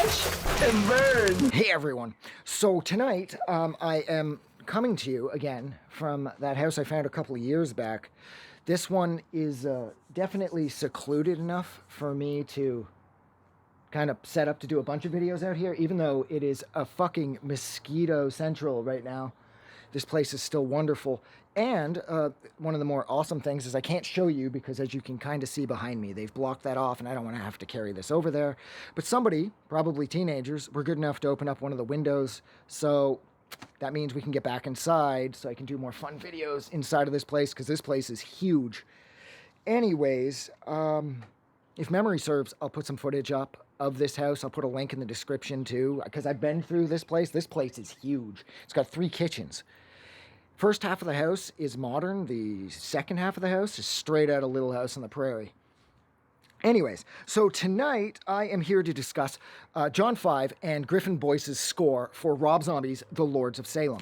Watch and burn. Hey everyone. So tonight I am coming to you again from that house I found a couple of years back. This one is definitely secluded enough for me to kind of set up to do a bunch of videos out here, even though it is a fucking mosquito central right now. This place is still wonderful. And one of the more awesome things is I can't show you because, as you can kind of see behind me, they've blocked that off and I don't want to have to carry this over there. But somebody, probably teenagers, were good enough to open up one of the windows. So that means we can get back inside so I can do more fun videos inside of this place because this place is huge. Anyways, if memory serves, I'll put some footage up of this house. I'll put a link in the description too, because I've been through this place. This place is huge. It's got 3 kitchens. First half of the house is modern. The second half of the house is straight out of Little House on the Prairie. Anyways, so tonight I am here to discuss John 5 and Griffin Boyce's score for Rob Zombie's The Lords of Salem.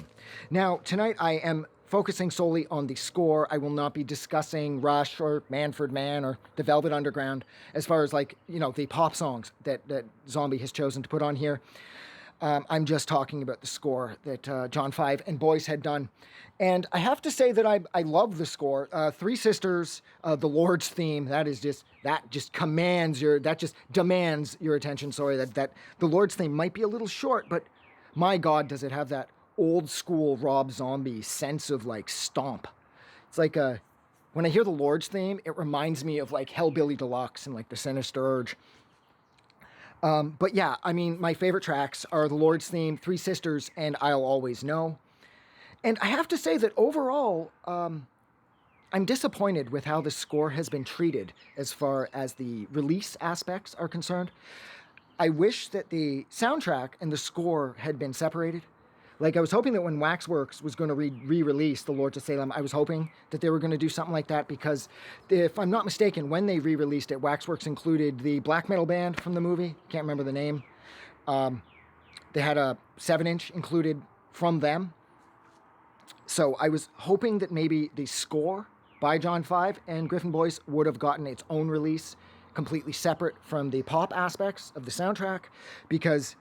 Now, tonight I am focusing solely on the score. I will not be discussing Rush or Manfred Mann or the Velvet Underground as far as, like, you know, the pop songs that Zombie has chosen to put on here. I'm just talking about the score that John 5 and Boyce had done. And I have to say that I love the score. Three Sisters, the Lord's theme, that just demands your attention. Sorry, that the Lord's theme might be a little short, but my God, does it have that old school Rob Zombie sense of, like, stomp. It's like when I hear the Lord's theme, it reminds me of, like, Hellbilly Deluxe and, like, the Sinister Urge. But yeah, I mean, my favorite tracks are the Lord's theme, Three Sisters, and I'll Always Know. And I have to say that overall, I'm disappointed with how the score has been treated as far as the release aspects are concerned. I wish that the soundtrack and the score had been separated. Like, I was hoping that when Waxworks was going to re-release The Lords of Salem, I was hoping that they were going to do something like that, because if I'm not mistaken, when they re-released it, Waxworks included the black metal band from the movie. Can't remember the name. They had a 7-inch included from them. So I was hoping that maybe the score by John 5 and Griffin Boyce would have gotten its own release, completely separate from the pop aspects of the soundtrack, because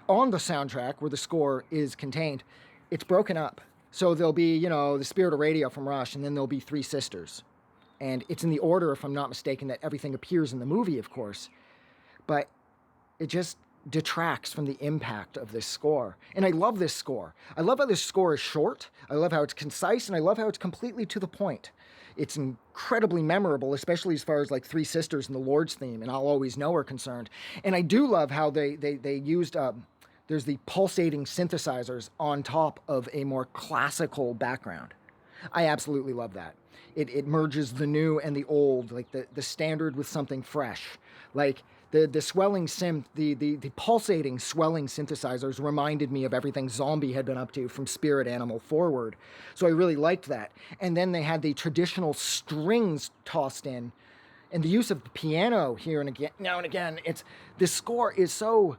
on the soundtrack where the score is contained, it's broken up. So there'll be, you know, The Spirit of Radio from Rush, and then there'll be Three Sisters. And it's in the order, if I'm not mistaken, that everything appears in the movie, of course. But it just detracts from the impact of this score. And I love this score. I love how this score is short. I love how it's concise, and I love how it's completely to the point. It's incredibly memorable, especially as far as, like, Three Sisters and the Lord's theme and I'll Always Know are concerned. And I do love how they used... there's the pulsating synthesizers on top of a more classical background. I absolutely love that. It merges the new and the old, like the standard with something fresh. Like the swelling synth, the pulsating swelling synthesizers reminded me of everything Zombie had been up to from Spirit Animal forward. So I really liked that. And then they had the traditional strings tossed in, and the use of the piano here and again, now and again. This score is so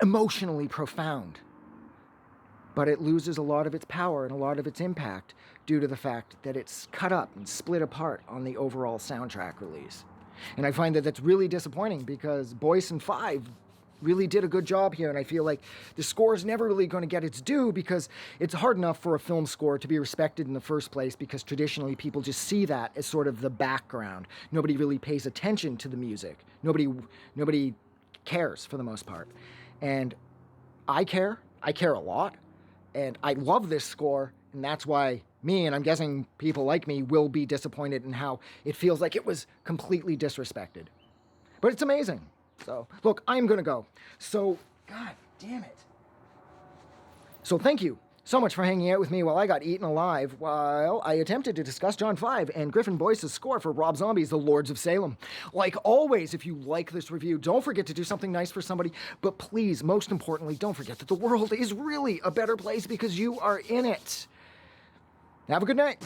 emotionally profound, but it loses a lot of its power and a lot of its impact due to the fact that it's cut up and split apart on the overall soundtrack release. And I find that that's really disappointing, because Boyce and 5 really did a good job here, and I feel like the score is never really going to get its due, because it's hard enough for a film score to be respected in the first place, because traditionally people just see that as sort of the background. Nobody really pays attention to the music. Nobody cares for the most part. And I care a lot, and I love this score, and that's why me, and I'm guessing people like me, will be disappointed in how it feels like it was completely disrespected. But it's amazing. So, look, I'm gonna go. So, God damn it. So thank you so much for hanging out with me while I got eaten alive while I attempted to discuss John 5 and Griffin Boyce's score for Rob Zombie's The Lords of Salem. Like always, if you like this review, don't forget to do something nice for somebody, but please, most importantly, don't forget that the world is really a better place because you are in it. Have a good night.